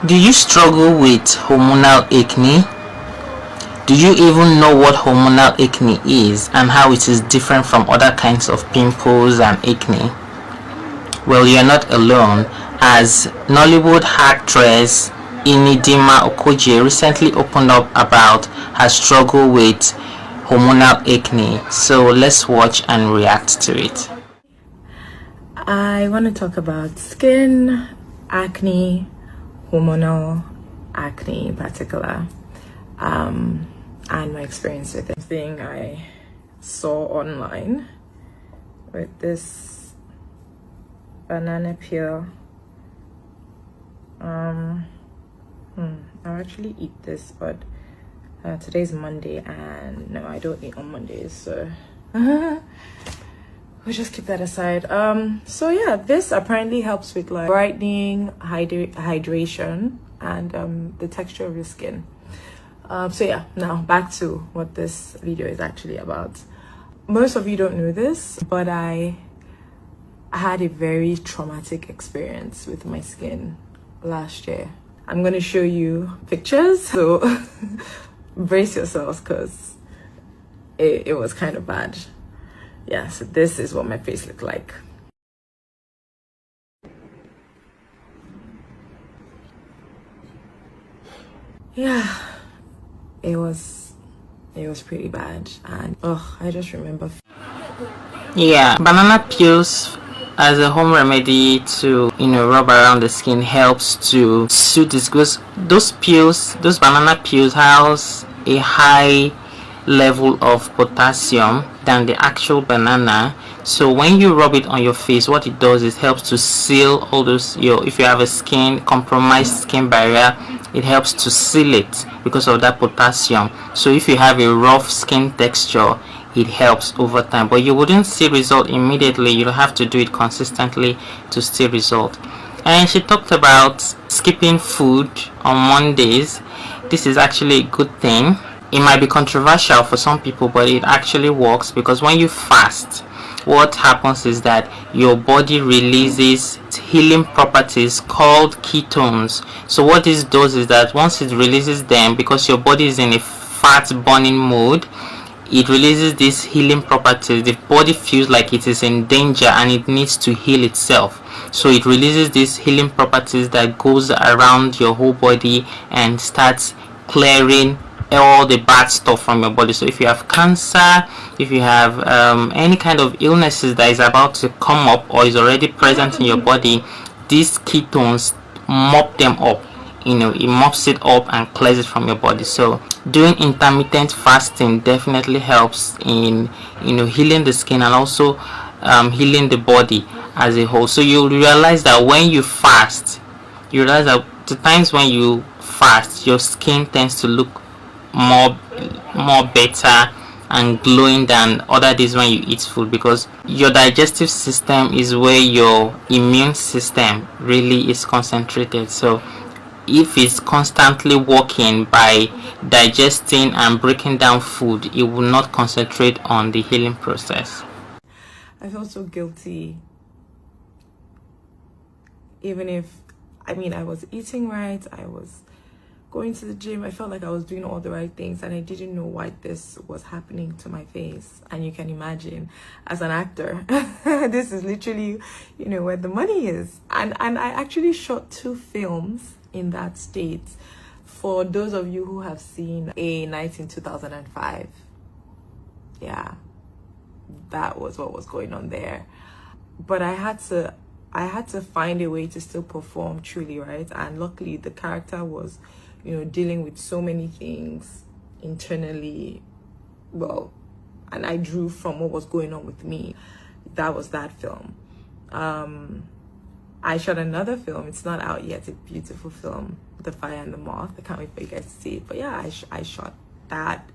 Do you struggle with hormonal acne? Do you even know what hormonal acne is and how it is different from other kinds of pimples and acne? Well, you're not alone, as Nollywood actress Idima Okojie recently opened up about her struggle with hormonal acne. So let's watch and react to it. I want to talk about skin acne, hormonal acne in particular, and my experience with it. Thing I saw online with this banana peel. I'll actually eat this, but today's Monday and no, I don't eat on Mondays, so we'll just keep that aside. So yeah, this apparently helps with like brightening, hydration, and the texture of your skin. So yeah, now back to what this video is actually about. Most of you don't know this, but I had a very traumatic experience with my skin last year. I'm going to show you pictures, so brace yourselves because it was kind of bad. Yeah, so this is what my face looked like. Yeah, it was pretty bad, and I just remember. Yeah, banana peels as a home remedy to rub around the skin helps to soothe this, because those banana peels house a high level of potassium than the actual banana. So when you rub it on your face, what it does is helps to seal all those if you have a compromised skin barrier, it helps to seal it because of that potassium. So if you have a rough skin texture, it helps over time, but you wouldn't see result immediately. You have to do it consistently to see result. And she talked about skipping food on Mondays. This is actually a good thing. It might be controversial for some people, but it actually works, because when you fast, what happens is that your body releases healing properties called ketones. So what this does is that once it releases them, because your body is in a fat burning mode, it releases these healing properties. The body feels like it is in danger and it needs to heal itself, so it releases these healing properties that goes around your whole body and starts clearing all the bad stuff from your body. So if you have cancer, if you have any kind of illnesses that is about to come up or is already present in your body, these ketones mop them up. It mops it up and clears it from your body. So doing intermittent fasting definitely helps in healing the skin and also healing the body as a whole. So you realize that when you fast, you realize that the times when you fast, your skin tends to look more better and glowing than other days when you eat food, because your digestive system is where your immune system really is concentrated. So if it's constantly working by digesting and breaking down food, it will not concentrate on the healing process. I felt so guilty, even if I was eating right, I was going to the gym, I felt like I was doing all the right things, and I didn't know why this was happening to my face. And you can imagine, as an actor, this is literally where the money is. And I actually shot 2 films in that state. For those of you who have seen A Night in 2005, yeah, that was what was going on there. But I had to find a way to still perform truly, right? And luckily the character was dealing with so many things internally, well, and I drew from what was going on with me. That was that film. I shot another film. It's not out yet. It's a beautiful film, The Fire and the Moth. I can't wait for you guys to see it. But yeah, I shot that.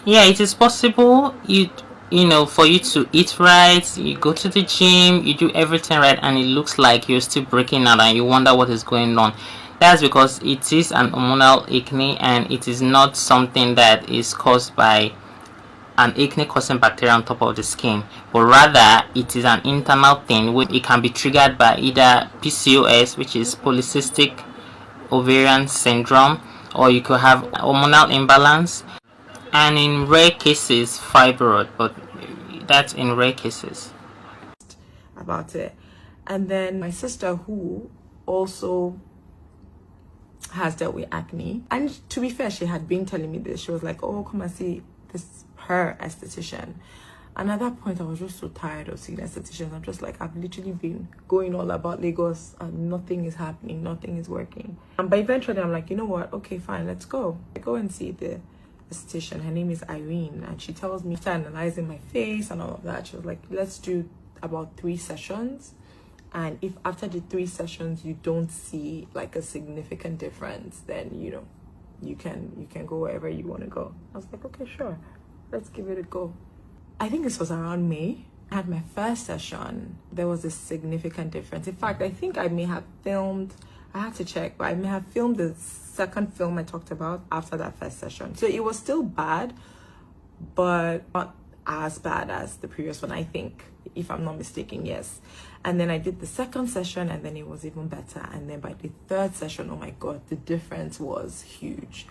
Yeah, it is possible. For you to eat right, you go to the gym, you do everything right, and it looks like you're still breaking out and you wonder what is going on. That's because it is an hormonal acne, and it is not something that is caused by an acne causing bacteria on top of the skin, but rather it is an internal thing. It can be triggered by either PCOS, which is polycystic ovarian syndrome, or you could have hormonal imbalance, and in rare cases fibroid, but that's in rare cases. About it. And then my sister, who also has dealt with acne, and to be fair, she had been telling me this. She was like, oh, come and see this her esthetician. And at that point, I was just so tired of seeing estheticians. I'm just like, I've literally been going all about Lagos and nothing is happening, nothing is working. But eventually I'm like, you know what, okay, fine, let's go. I go and see the esthetician. Her name is Irene, and she tells me, after analyzing my face and all of that, she was like, let's do about 3 sessions. And if after the 3 sessions you don't see like a significant difference, then you can go wherever you want to go. I was like, okay, sure, let's give it a go. I think this was around May. I had my first session. There was a significant difference. In fact, I think I may have filmed, I had to check, but I may have filmed the second film I talked about after that first session. So it was still bad, but not as bad as the previous one, I think, if I'm not mistaken, yes. And then I did the second session, and then it was even better. And then by the third session, oh my God, the difference was huge.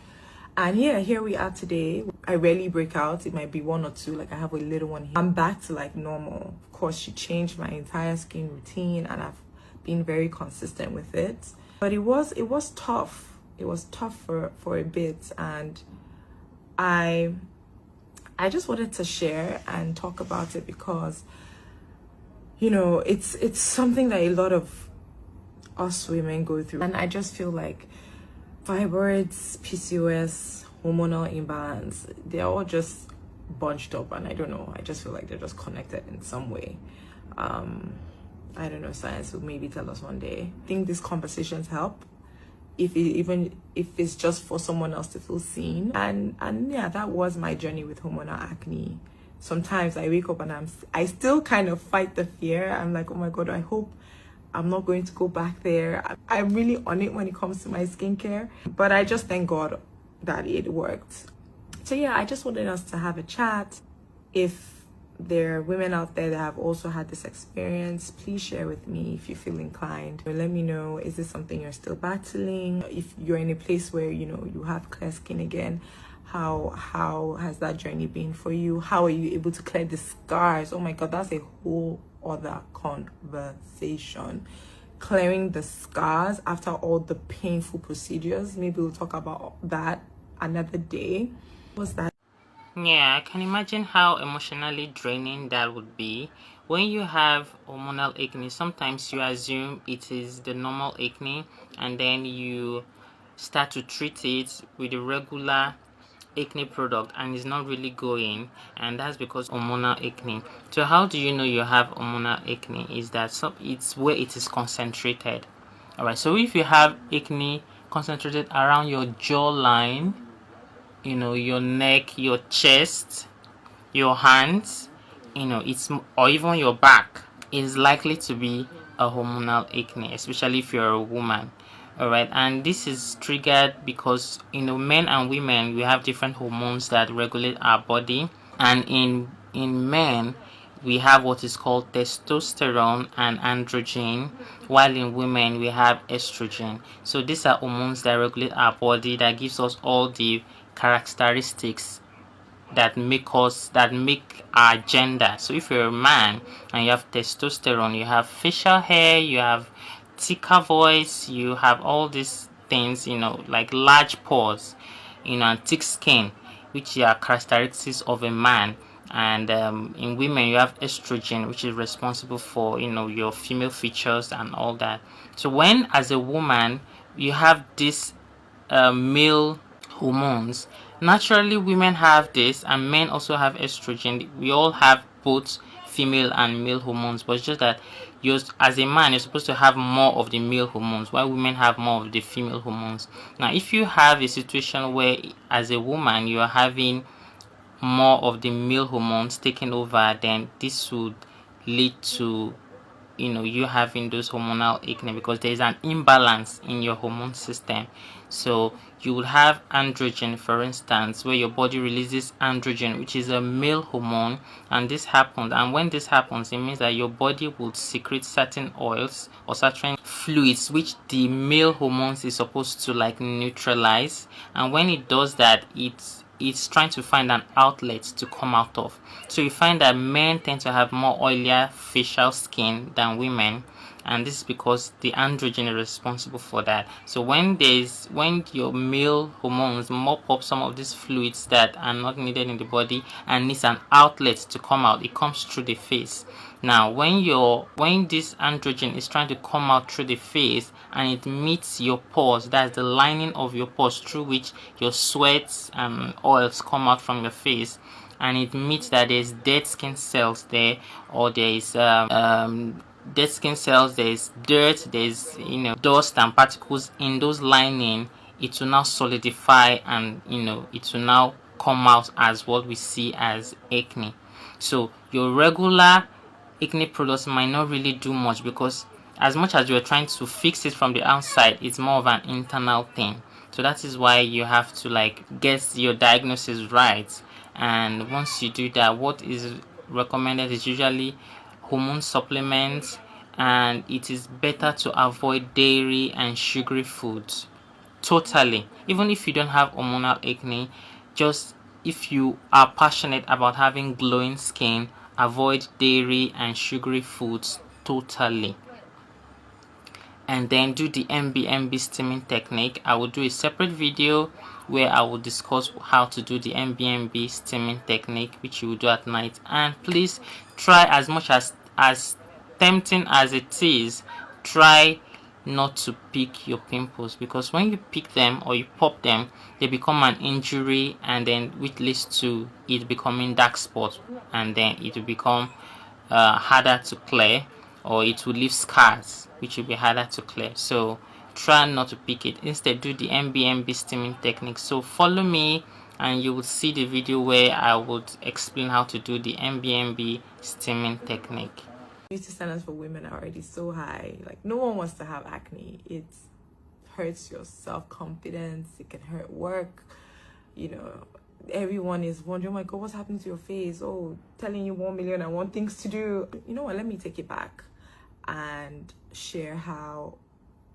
And here we are today. I rarely break out. It might be 1 or 2, like I have a little one here. I'm back to like normal. Of course, she changed my entire skin routine, and I've been very consistent with it. But it was tough. It was tough for a bit, and I just wanted to share and talk about it because it's something that a lot of us women go through, and I just feel like fibroids, PCOS, hormonal imbalance, they're all just bunched up, and I don't know, I just feel like they're just connected in some way. I don't know, science will maybe tell us one day. I think these conversations help, even if it's just for someone else to feel seen. And yeah, that was my journey with hormonal acne. Sometimes I wake up and I still kind of fight the fear. I'm like, oh my God, I hope I'm not going to go back there. I'm really on it when it comes to my skincare, but I just thank God that it worked. So yeah, I just wanted us to have a chat. If there are women out there that have also had this experience, please share with me if you feel inclined. Or let me know, is this something you're still battling? If you're in a place where you have clear skin again, how has that journey been for you? How are you able to clear the scars? Oh my God, that's a whole other conversation. Clearing the scars after all the painful procedures. Maybe we'll talk about that another day. What's that? Yeah, I can imagine how emotionally draining that would be. When you have hormonal acne, sometimes you assume it is the normal acne, and then you start to treat it with a regular acne product, and it's not really going, and that's because hormonal acne. So how do you know you have hormonal acne? Is that it's where it is concentrated. All right, so if you have acne concentrated around your jawline, your neck, your chest, your hands, or even your back, is likely to be a hormonal acne, especially if you're a woman. All right, and this is triggered because men and women, we have different hormones that regulate our body, and in men we have what is called testosterone and androgen, while in women we have estrogen. So these are hormones that regulate our body, that gives us all the characteristics that make our gender. So if you're a man and you have testosterone, you have facial hair, you have thicker voice, you have all these things, like large pores, and thick skin, which are characteristics of a man. And in women you have estrogen, which is responsible for your female features and all that. So when, as a woman, you have this male hormones, naturally women have this, and men also have estrogen. We all have both female and male hormones, but it's just that as a man, you're supposed to have more of the male hormones, while women have more of the female hormones. Now if you have a situation where, as a woman, you are having more of the male hormones taking over, then this would lead to you having those hormonal acne, because there is an imbalance in your hormone system. So you will have androgen, for instance, where your body releases androgen, which is a male hormone, and this happens, and when this happens, it means that your body will secrete certain oils or certain fluids which the male hormones is supposed to like neutralize, and when it does that, it's trying to find an outlet to come out of. So you find that men tend to have more oilier facial skin than women, and this is because the androgen is responsible for that. So when your male hormones mop up some of these fluids that are not needed in the body and needs an outlet to come out, it comes through the face. Now when this androgen is trying to come out through the face and it meets your pores, that's the lining of your pores through which your sweats and oils come out from your face, and it meets that there's dead skin cells there, or there is dead skin cells, there's dirt, there's dust and particles in those lining, it will now solidify, and it will now come out as what we see as acne. So your regular acne products might not really do much, because as much as you're trying to fix it from the outside, it's more of an internal thing. So that is why you have to like get your diagnosis right, and once you do that, what is recommended is usually hormone supplements, and it is better to avoid dairy and sugary foods totally. Even if you don't have hormonal acne, just if you are passionate about having glowing skin, avoid dairy and sugary foods totally. And then do the MBMB steaming technique. I will do a separate video where I will discuss how to do the MBMB steaming technique, which you will do at night. And please try, as much as tempting as it is, try not to pick your pimples, because when you pick them or you pop them, they become an injury, and then which leads to it becoming dark spot, and then it will become harder to clear, or it will leave scars which will be harder to clear. So try not to pick it, instead do the MBMB steaming technique. So follow me and you will see the video where I would explain how to do the MBMB steaming technique. Beauty standards for women are already so high. Like, no one wants to have acne. It hurts your self-confidence. It can hurt work. Everyone is wondering, oh my God, what's happening to your face? Oh, telling you 1,000,001 things to do. You know what? Let me take it back and share how,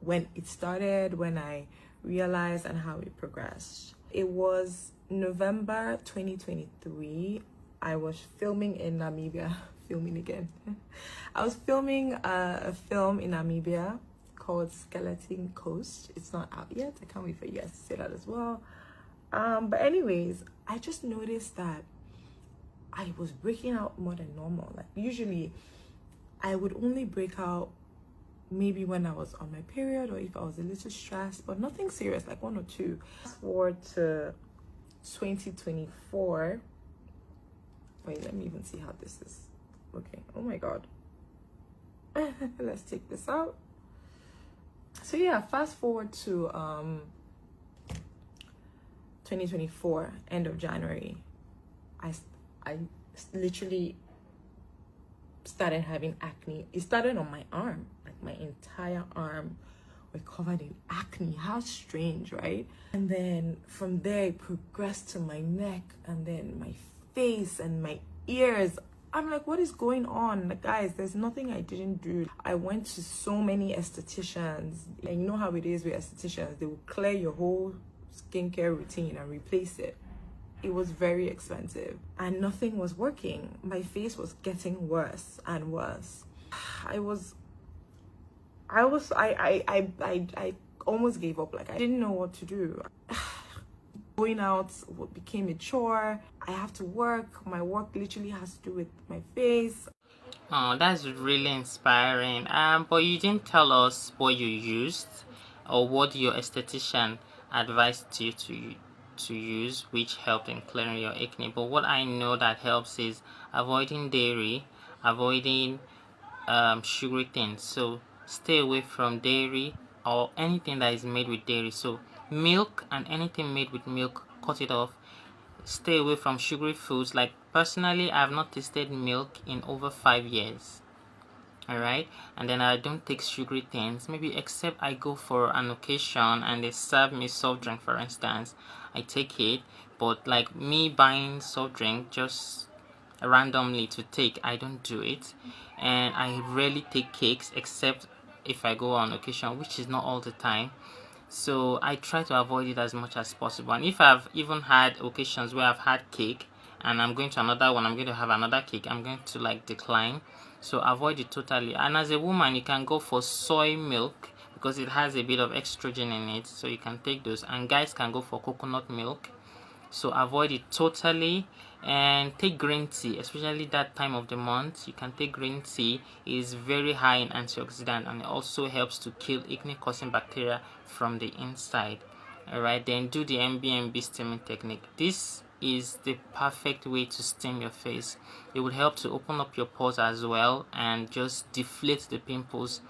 when it started, when I realized, and how it progressed. It was November 2023. I was filming in Namibia. Filming again. I was filming a film in Namibia called Skeleton Coast. It's not out yet. I can't wait for you guys to see that as well. But anyways, I just noticed that I was breaking out more than normal. Like, usually I would only break out maybe when I was on my period, or if I was a little stressed, but nothing serious, like 1 or 2. Fast forward to 2024. Wait, let me even see how this is. Okay, oh my God. Let's take this out. So yeah, fast forward to 2024, end of January. I literally started having acne. It started on my arm, like my entire arm were covered in acne. How strange, right? And then from there it progressed to my neck, and then my face and my ears. I'm like, what is going on? Like, guys, there's nothing I didn't do. I went to so many estheticians, and you know how it is with estheticians. They will clear your whole skincare routine and replace it. It was very expensive, and nothing was working. My face was getting worse and worse. I almost gave up. Like, I didn't know what to do. Going out became a chore. I have to work. My work literally has to do with my face. Oh, that's really inspiring. But you didn't tell us what you used or what your esthetician advised you to use, which helped in clearing your acne. But what I know that helps is avoiding dairy, avoiding sugary things. So stay away from dairy or anything that is made with dairy. So milk and anything made with milk, cut it off. Stay away from sugary foods. Like, personally, I have not tasted milk in over 5 years. Alright, and then I don't take sugary things, maybe except I go for an occasion and they serve me soft drink, for instance, I take it. But like me buying soft drink just randomly to take, I don't do it. And I rarely take cakes except if I go on occasion, which is not all the time. So I try to avoid it as much as possible. And if I've even had occasions where I've had cake and I'm going to another one, I'm going to have another cake, I'm going to like decline. So avoid it totally. And as a woman, you can go for soy milk because it has a bit of estrogen in it, so you can take those. And guys can go for coconut milk, so avoid it totally. And take green tea, especially that time of the month. You can take green tea. It is very high in antioxidant and it also helps to kill acne causing bacteria from the inside. Alright, then do the MBMB steaming technique. This is the perfect way to steam your face. It will help to open up your pores as well and just deflate the pimples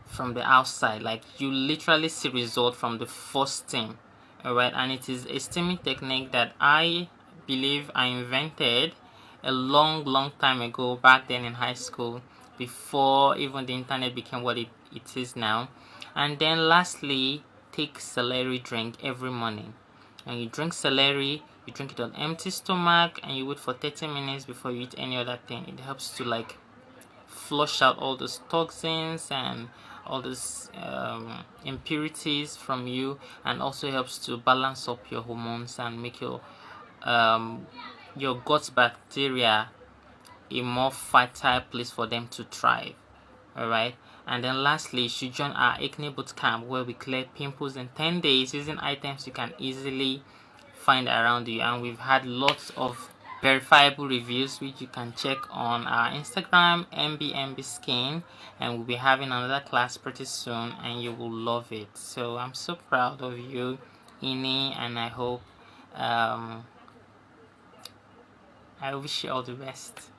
from the outside. Like you literally see result from the first steam. Alright, and it is a steaming technique that I believe I invented a long time ago, back then in high school, before even the internet became what it is now. And then lastly, take celery drink every morning. And you drink celery, you drink it on empty stomach and you wait for 30 minutes before you eat any other thing. It helps to like flush out all those toxins and all those impurities from you, and also helps to balance up your hormones and make your gut bacteria a more fertile place for them to thrive. Alright, and then lastly, you should join our acne boot camp where we clear pimples in 10 days using items you can easily find around you. And we've had lots of verifiable reviews which you can check on our Instagram, MBMB Skin, and we'll be having another class pretty soon and you will love it. So I'm so proud of you, Ini, and I hope I wish you all the best.